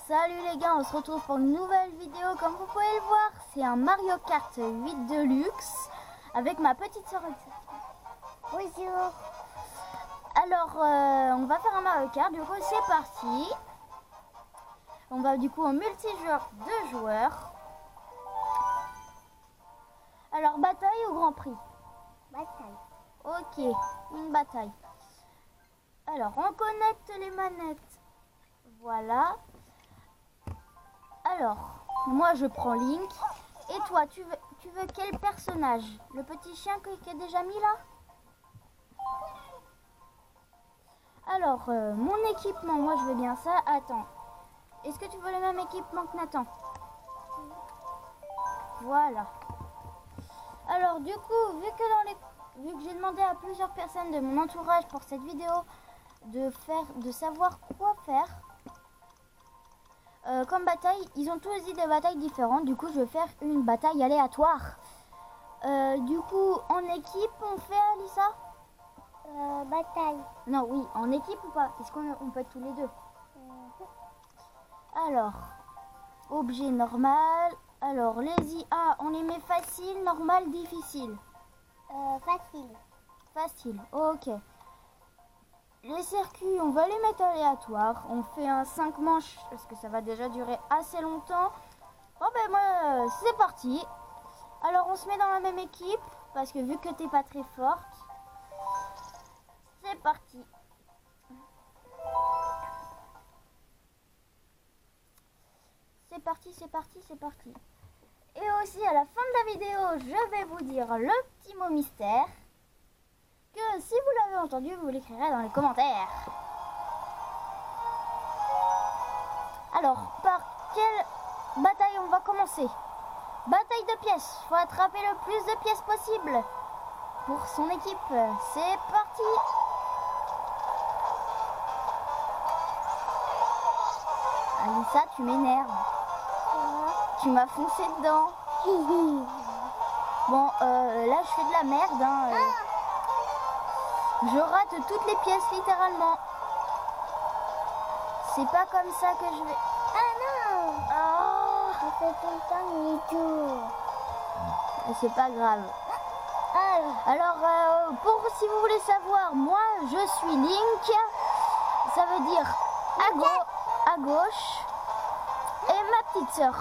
Salut les gars, on se retrouve pour une nouvelle vidéo. Comme vous pouvez le voir, c'est un Mario Kart 8 Deluxe avec ma petite soeur. Bonjour. Alors, on va faire un Mario Kart. Du coup, c'est parti. On va du coup en multijoueur 2 joueurs. Alors, bataille ou Grand Prix? Bataille. Ok, une bataille. Alors, on connecte les manettes. Voilà. Alors, moi je prends Link. Et toi, tu veux quel personnage? Le petit chien qui est déjà mis là? Alors, mon équipement, moi je veux bien ça. Attends, est-ce que tu veux le même équipement que Nathan? Voilà. Alors du coup, vu que j'ai demandé à plusieurs personnes de mon entourage pour cette vidéo de savoir quoi faire comme bataille, ils ont tous dit des batailles différentes. Du coup, je vais faire une bataille aléatoire. Du coup, en équipe, on fait Alissa? Bataille. Non, oui, en équipe ou pas? Est-ce qu'on peut être tous les deux? Alors, objet normal. Alors, les IA, on les met facile, normal, difficile. Facile. Facile, ok. Les circuits, on va les mettre aléatoires. On fait un 5 manches parce que ça va déjà durer assez longtemps. Bon ben moi, c'est parti. Alors on se met dans la même équipe parce que vu que t'es pas très forte, c'est parti. C'est parti, c'est parti, c'est parti. Et aussi à la fin de la vidéo, je vais vous dire le petit mot mystère. Que si vous l'avez entendu, vous l'écrirez dans les commentaires. Alors, par quelle bataille on va commencer? Bataille de pièces. Il faut attraper le plus de pièces possible pour son équipe. C'est parti. Alissa, tu m'énerves. Tu m'as foncé dedans. Bon, là je fais de la merde. Hein, Je rate toutes les pièces littéralement. C'est pas comme ça que je vais... Ah non. Oh, Ça fait tout le temps ni tout. c'est pas grave. Alors, si vous voulez savoir, moi je suis Link. Ça veut dire à gauche. Et ma petite sœur,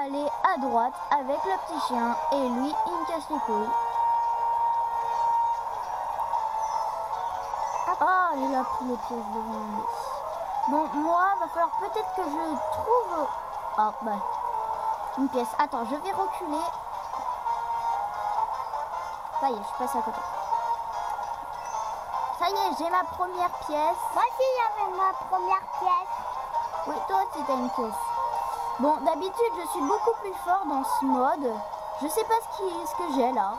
elle est à droite avec le petit chien. Et lui, il me casse les couilles. Ah, il a pris les pièces devant lui. Bon, moi, va falloir peut-être que je trouve... Oh, bah, une pièce. Attends, je vais reculer. Ça y est, je suis passée à côté. Ça y est, j'ai ma première pièce. Moi aussi, j'avais ma première pièce. Oui, toi aussi, t'as une pièce. Bon, d'habitude, je suis beaucoup plus fort dans ce mode. Je sais pas ce que j'ai là.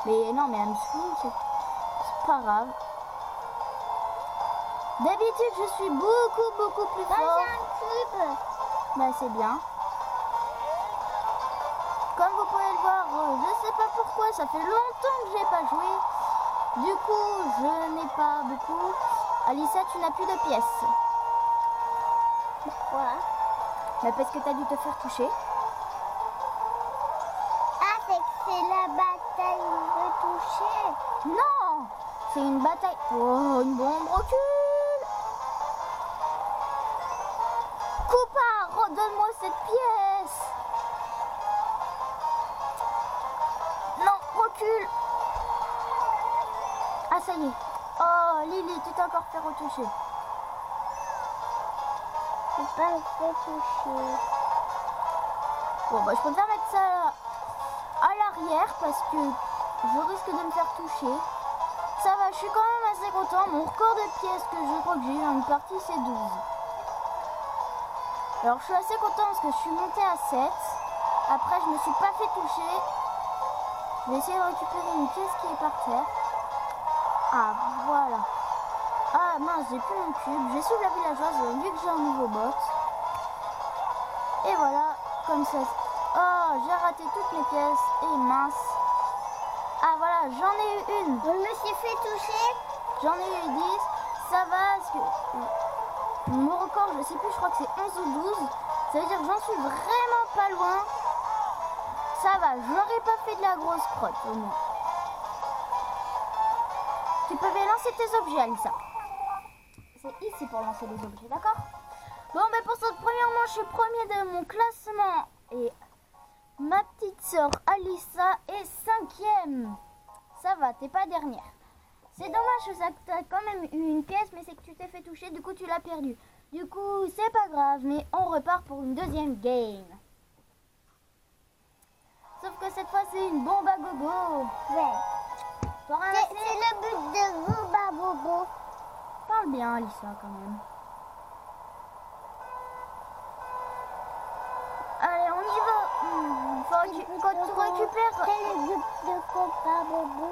Mais non, mais elle me saoule, c'est pas grave. D'habitude, je suis beaucoup plus fort. Moi, j'ai un cube. Bah, c'est bien. Comme vous pouvez le voir, je sais pas pourquoi, ça fait longtemps que j'ai pas joué. Du coup, je n'ai pas beaucoup. Alissa, tu n'as plus de pièces. Pourquoi? Bah, parce que tu as dû te faire toucher. Ah, c'est la bataille de toucher. Non, c'est une bataille. Oh, une bombe, recule. Coupa, redonne-moi cette pièce. Non, recule. Ah, ça y est. Oh, Lily, tu t'es encore fait retoucher. C'est pas fait toucher. Bon, bah, je préfère mettre ça à l'arrière parce que je risque de me faire toucher. Ça va, je suis quand même assez content. Mon record de pièces que je crois que j'ai eu dans une partie, c'est 12. Alors, je suis assez content parce que je suis montée à 7. Après, je me suis pas fait toucher. Je vais essayer de récupérer une pièce qui est par terre. Ah, voilà. Ah, mince, j'ai plus mon cube. Je vais suivre la villageoise vu que j'ai un nouveau bot. Et voilà, comme ça. Oh, j'ai raté toutes mes pièces. Et mince. Ah, voilà, j'en ai eu une. Je me suis fait toucher. J'en ai eu 10. Ça va, parce que... Mon record, je sais plus, je crois que c'est 11 ou 12. Ça veut dire que j'en suis vraiment pas loin. Ça va, j'aurais pas fait de la grosse crotte au moins. Tu peux lancer tes objets, Alissa. C'est ici pour lancer les objets, d'accord? Bon, mais pour cette première manche, je suis premier de mon classement. Et ma petite sœur Alissa est 5e. Ça va, t'es pas dernière. C'est dommage que tu as quand même eu une pièce, mais c'est que tu t'es fait toucher, du coup tu l'as perdu. Du coup, c'est pas grave, mais on repart pour une deuxième game. Sauf que cette fois, c'est une bombe à gogo. Ouais. T'auras C'est le but de Booba Bobo. Parle bien, Alissa, quand même. Allez, on y va. Quand tu récupères... C'est le but de Booba Bobo.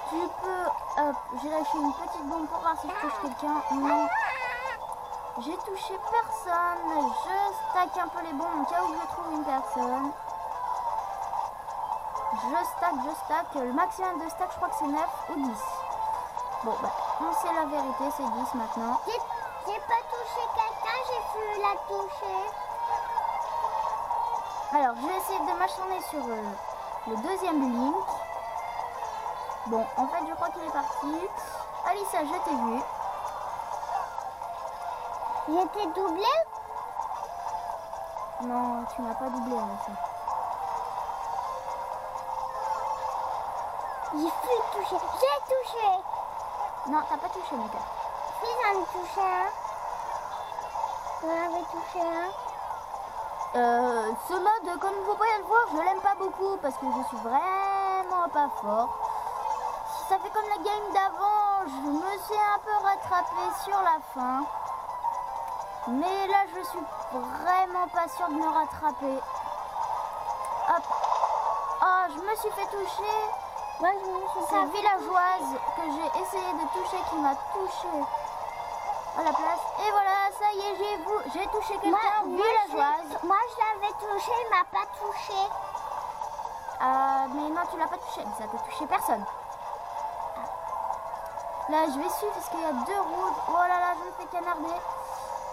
Tu peux... Hop, j'ai lâché une petite bombe pour voir si je touche quelqu'un. Non. J'ai touché personne. Je stack un peu les bombes au cas où je trouve une personne. Je stack. Le maximum de stack, je crois que c'est 9 ou 10. Bon, bah, on sait la vérité, c'est 10 maintenant. J'ai pas touché quelqu'un, j'ai pu la toucher. Alors, je vais essayer de m'acharner sur le deuxième Link. Bon, en fait, je crois qu'il est parti. Alissa, je t'ai vu. J'étais doublée? Non, tu m'as pas doublé, Alissa. J'ai pu toucher. J'ai touché. Non, t'as pas touché, Mika. Si j'en ai touché un. J'en avais touché un. Ce mode, comme vous pouvez le voir, je l'aime pas beaucoup parce que je suis vraiment pas fort. Ça fait comme la game d'avant, je me suis un peu rattrapée sur la fin. Mais là, je suis vraiment pas sûre de me rattraper. Hop. Oh, je me suis fait toucher. Moi, je me suis C'est villageoise que j'ai essayé de toucher qui m'a touché à la place. Et voilà, ça y est, j'ai touché quelqu'un, villageoise. Moi, je l'avais touché, il m'a pas touché. Mais non, tu l'as pas touché, ça t'a touché personne. Là, je vais suivre parce qu'il y a 2 routes. Oh là là, je me fais canarder.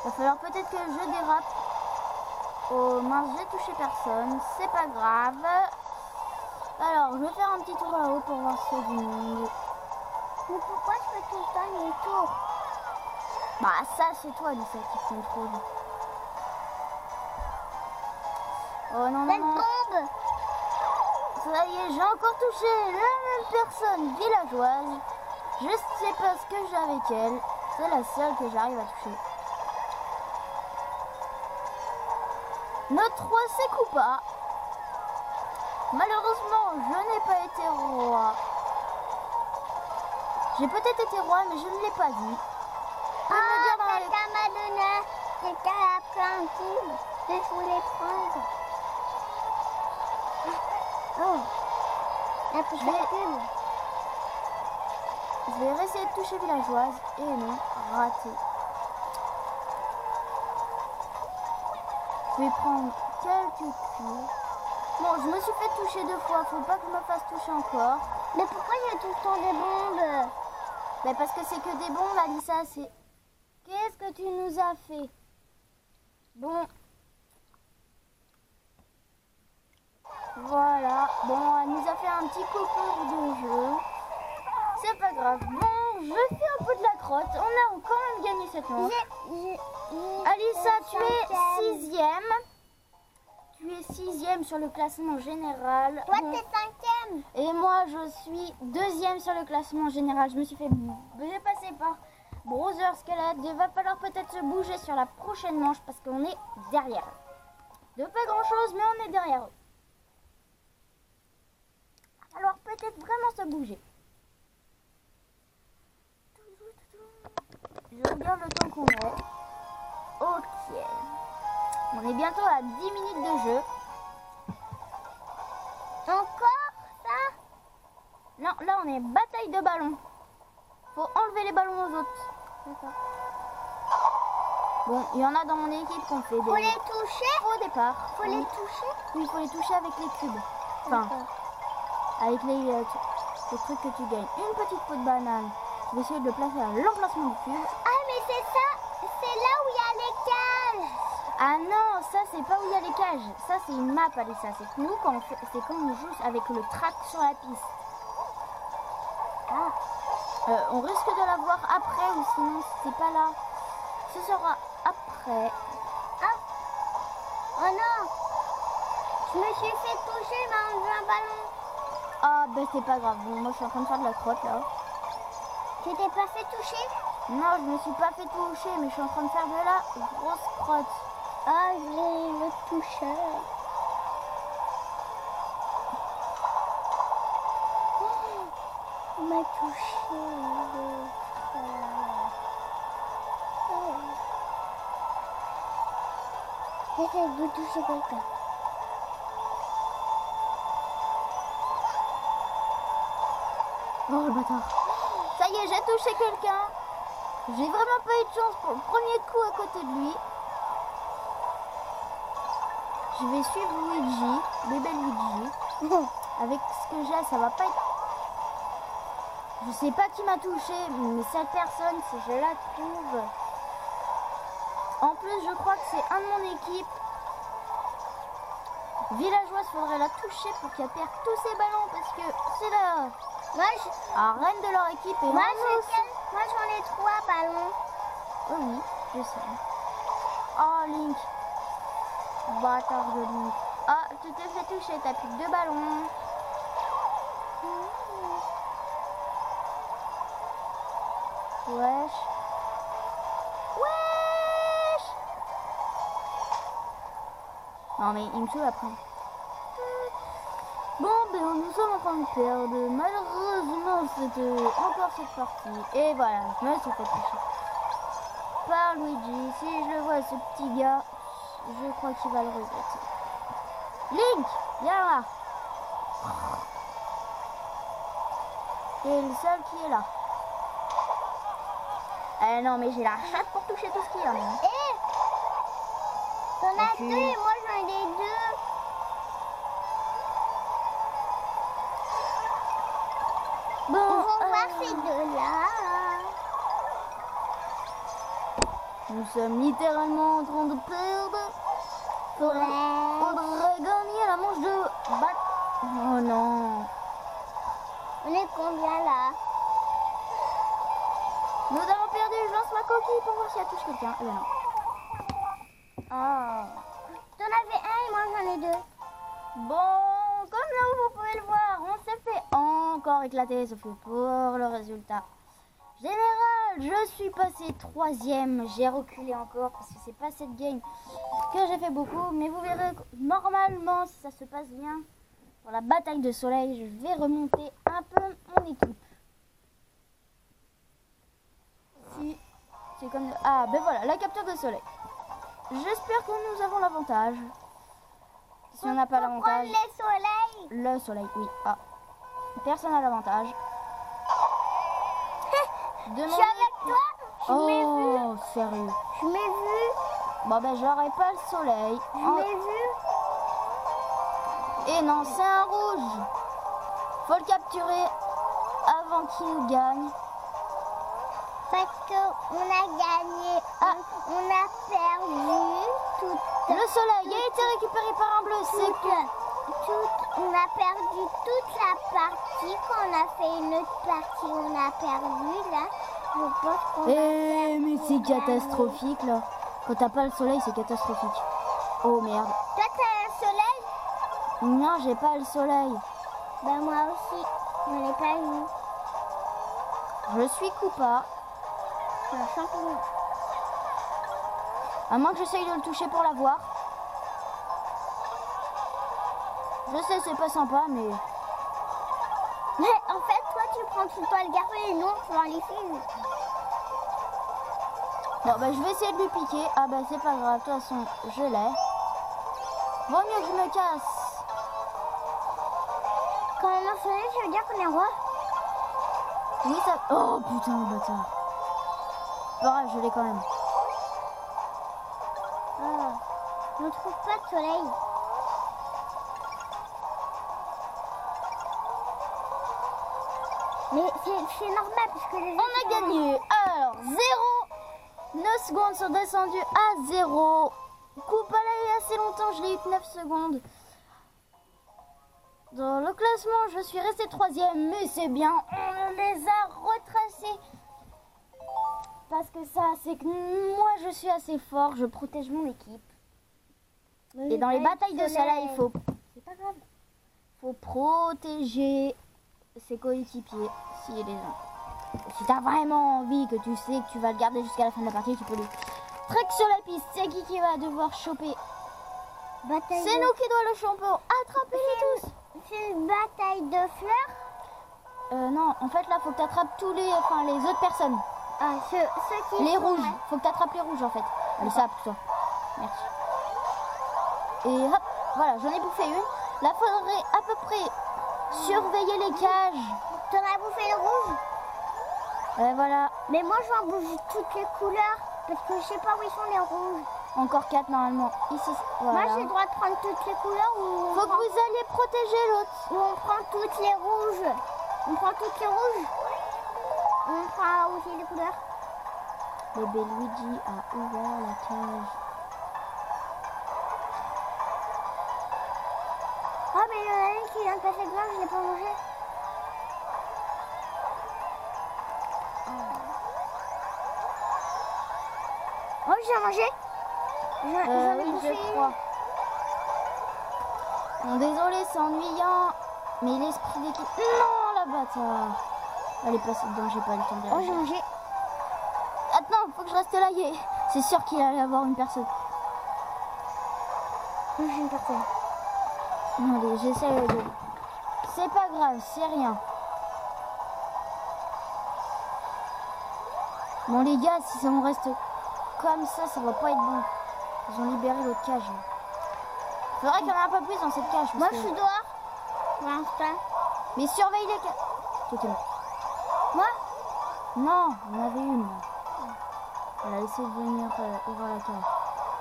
Il va falloir peut-être que je dérape. Oh mince, j'ai touché personne. C'est pas grave. Alors, je vais faire un petit tour là-haut pour voir s'il y a du monde. Mais pourquoi je fais tout le temps les tours? Bah, ça, c'est toi, Lisa, qui contrôle. Oh non, Cette non. bombe! Ça y est, j'ai encore touché la même personne villageoise. Je sais pas ce que j'ai avec elle. C'est la seule que j'arrive à toucher. Notre roi Sekoupa. Malheureusement, je n'ai pas été roi. J'ai peut-être été roi, mais je ne l'ai pas dit. Quelqu'un m'a donné. Quelqu'un a plein de cubes. Il faut les prendre. Oh. Il y a plus de cubes. Je vais essayer de toucher villageoise. Et non, raté. Je vais prendre quelques coups. Bon, je me suis fait toucher 2 fois. Faut pas que je me fasse toucher encore. Mais pourquoi il y a tout le temps des bombes? Ben parce que c'est que des bombes, Alissa. C'est... Qu'est-ce que tu nous as fait? Bon. Voilà. Bon, elle nous a fait un petit coupure de jeu. C'est pas grave. Bon, je fais un peu de la crotte. On a quand même gagné cette manche. Alissa, tu es 6e. Tu es 6e sur le classement général. Toi, Bon. t'es 5e. Et moi, je suis 2e sur le classement général. Je me suis fait dépasser par Brother Skelett. Il va falloir peut-être se bouger sur la prochaine manche parce qu'on est derrière eux. De pas grand-chose, mais on est derrière eux. Alors peut-être vraiment se bouger. Je regarde le temps qu'on est. Ok. On est bientôt à 10 minutes de jeu. Encore ça? Non, là on est bataille de ballons. Faut enlever les ballons aux autres. D'accord. Bon, il y en a dans mon équipe qu'on fait Faut des... les toucher? Au départ. Faut les toucher? Oui, il faut les toucher avec les cubes. Enfin, avec les trucs que tu gagnes. Une petite peau de banane. Je vais essayer de le placer à l'emplacement du cube. Ah, mais c'est ça. C'est là où il y a les cages. Ah non, ça c'est pas où il y a les cages. Ça c'est une map, Alissa. C'est que nous, c'est quand on joue avec le track sur la piste. On risque de la voir après ou sinon c'est pas là. Ce sera après. Ah. Oh non. Je me suis fait toucher, mais on veut un ballon. Ah ben c'est pas grave. Bon, moi je suis en train de faire de la crotte là. Tu t'es pas fait toucher? Non, je me suis pas fait toucher, mais je suis en train de faire de la grosse crotte. Ah, je l'ai le touché. On m'a touché. J'essaie de toucher quelqu'un. Oh le bâtard. Ça y est, j'ai touché quelqu'un. J'ai vraiment pas eu de chance pour le premier coup à côté de lui. Je vais suivre Luigi, bébé Luigi. Avec ce que j'ai, ça va pas être... Je sais pas qui m'a touché, mais cette personne, si je la trouve... En plus, je crois que c'est un de mon équipe. Villageoise, faudrait la toucher pour qu'elle perde tous ses ballons parce que c'est la reine de leur équipe. Et Moi j'en ai 3 ballons. Oh oui, je sais. Oh Link. Bâtard de Link. Ah, tu t'es fait toucher, t'as plus que 2 ballons. Wesh. Wesh. Non mais il me saoule après. Bon, ben nous sommes en train de perdre. Malheureusement, encore cette partie. Et voilà, je me suis fait toucher par Luigi. Si je vois ce petit gars, je crois qu'il va le regretter. Link, viens là. Et le seul qui est là. Eh non, mais j'ai la chatte pour toucher tout ce qu'il y a. Eh, t'en as 2 et moi j'en ai 2. Bon, on va voir ces 2-là. Nous sommes littéralement en train de perdre. Faudrait gagner la manche de batte. Oh non. On est combien là? Nous avons perdu. Je lance ma coquille pour voir si elle touche quelqu'un. Eh ben non. Oh. T'en avais 1 et moi j'en ai 2. Bon, comme là où vous pouvez le voir, on s'est fait encore éclater, sauf que pour le résultat général, je suis passé 3e. J'ai reculé encore parce que c'est pas cette game que j'ai fait beaucoup, mais vous verrez normalement si ça se passe bien pour la bataille de soleil, je vais remonter un peu mon équipe. Si c'est comme ah ben voilà la capture de soleil. J'espère que nous avons l'avantage. Si on n'a pas l'avantage, le soleil, oui. Ah, personne n'a l'avantage. Je suis avec toi. Je m'ai vu. Oh, sérieux. Je m'ai vu. Bon ben j'aurai pas le soleil. Je m'ai vu. Et non, c'est un rouge. Faut le capturer avant qu'il nous gagne. Parce qu'on a gagné. Ah. On a perdu tout. Le soleil a été récupéré par un bleu. C'est que on a perdu toute la partie. Quand on a fait une autre partie, on a perdu là. Je pense qu'on mais c'est catastrophique là. Quand t'as pas le soleil, c'est catastrophique. Oh merde. Toi, t'as un soleil? Non, j'ai pas le soleil. Ben moi aussi. Je l'ai pas eu. Je suis Koopa. C'est un champignon. À moins que j'essaye de le toucher pour l'avoir. Je sais, c'est pas sympa, mais... Mais en fait, toi, tu prends tout le temps le garçon et nous, on prend les filles. Bon, bah, je vais essayer de lui piquer. Ah, bah, c'est pas grave. De toute façon, je l'ai. Vaut mieux que je me casse. Quand on a sonné, ça veut dire qu'on est roi. Oui, ça... Oh, putain, le bâtard. Pas grave, je l'ai quand même. Oh. On ne trouve pas de soleil. Mais c'est normal parce que les On a gagné. Alors, 0. 9 secondes sont descendues à 0. Coupe à l'œil assez longtemps, je l'ai eu que 9 secondes. Dans le classement, je suis restée 3e, mais c'est bien, on les a retracés. Parce que ça, c'est que moi, je suis assez fort, je protège mon équipe. Et dans les batailles de soleil, il faut... C'est pas grave. Faut protéger ses coéquipiers, si les gens... Si t'as vraiment envie, que tu sais que tu vas le garder jusqu'à la fin de la partie, tu peux le... Trek sur la piste, c'est qui va devoir choper? C'est nous qui doit le choper. Attrapez-les tous. C'est une bataille de fleurs. Non, en fait là faut que tu attrapes tous les autres personnes. Ah, ceux qui Les sont, rouges, ouais. faut que tu attrapes les rouges en fait. Allez ça, toi. Merci. Et hop, voilà, j'en ai bouffé une. Là faudrait à peu près surveiller les cages. T'en as bouffé le rouge? Voilà, Mais moi je vais en bouffer toutes les couleurs parce que je sais pas où ils sont les rouges. encore 4 normalement. Ici, voilà. Moi j'ai le droit de prendre toutes les couleurs ou Faut que vous alliez protéger l'autre. on prend toutes les rouges. On prend toutes les rouges. On prend aussi les couleurs. Bébé Luigi a ouvert la cage. Oh mais il y en a une qui vient de passer devant, je l'ai pas mangé. Oh j'ai mangé. J'en ai Oui, bouffé je crois. Bon, désolé, c'est ennuyant. Mais l'esprit d'équipe... Non, la bâtard. Elle est passée dedans, j'ai pas le temps de Oh réagir. j'ai mangé. Attends, faut que je reste là. C'est sûr qu'il allait avoir une personne. Oh, j'ai une personne. Non, allez, j'essaie de... C'est pas grave, c'est rien. Bon, les gars, si ça me reste comme ça va pas être bon. Ils ont libéré l'autre cage. Faudrait qu'il y en ait un peu plus dans cette cage. Moi parce je que- suis dehors. Pour l'instant. Mais surveille les cages. Toi, t'es là. Moi Non, il y en avait une. Là. Elle a essayé de venir ouvrir la cage.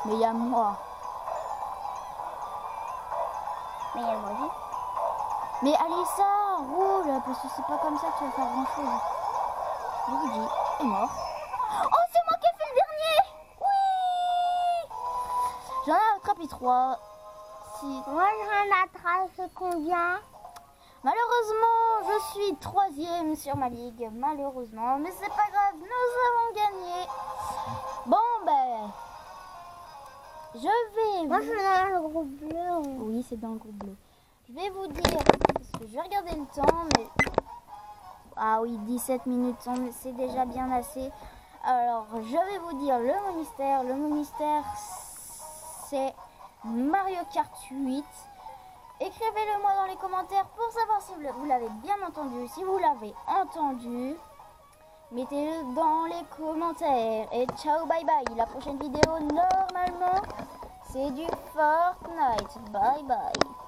Mais il y a moi. Mais il y a moi aussi. Mais allez, ça roule, parce que c'est pas comme ça que tu vas faire grand chose. Luigi est mort. Oh, c'est moi qui ai fait le dernier. Oui. J'en ai attrapé 3. Si... Moi j'en attrape combien? Malheureusement, je suis 3e sur ma ligue. Malheureusement, mais c'est pas grave, nous avons gagné. Bon, ben... Je vais... Moi je suis dans le groupe bleu. Oui, c'est dans le groupe bleu. Je vais vous dire, parce que je vais regarder le temps, mais... Ah oui, 17 minutes, c'est déjà bien assez. Alors, je vais vous dire le mot mystère. Le mot mystère, c'est Mario Kart 8. Écrivez-le moi dans les commentaires pour savoir si vous l'avez bien entendu. Si vous l'avez entendu, mettez-le dans les commentaires. Et ciao, bye bye. La prochaine vidéo, normalement, c'est du Fortnite. Bye bye.